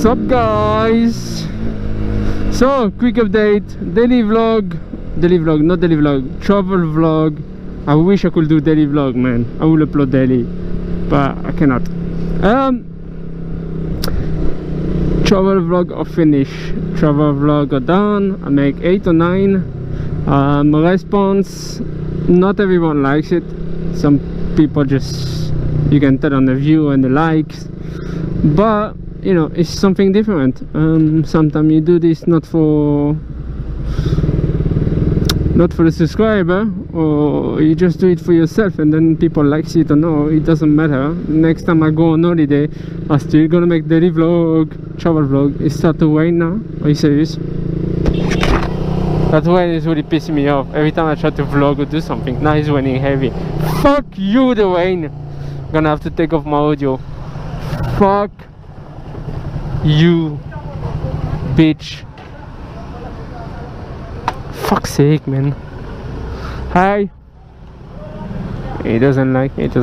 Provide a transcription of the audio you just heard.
What's up, guys? So, quick update, travel vlog. I wish I could do daily vlog, man. I will upload daily, but I cannot. Travel vlog are finished. Travel vlog are done. I make 8 or 9. Response, not everyone likes it. Some people just, you can tell on the view and the likes, but you know, it's something different. Sometimes you do this not for the subscriber, or you just do it for yourself, and then people likes it or no, it doesn't matter. Next time I go on holiday, I'm still gonna make daily vlog, travel vlog. It started to rain now. Are you serious? That rain is really pissing me off. Every time I try to vlog or do something, now it's raining heavy. Fuck you, the rain. I'm gonna have to take off my audio. Fuck you, bitch. Fuck's sake, man. Hi. He doesn't like it.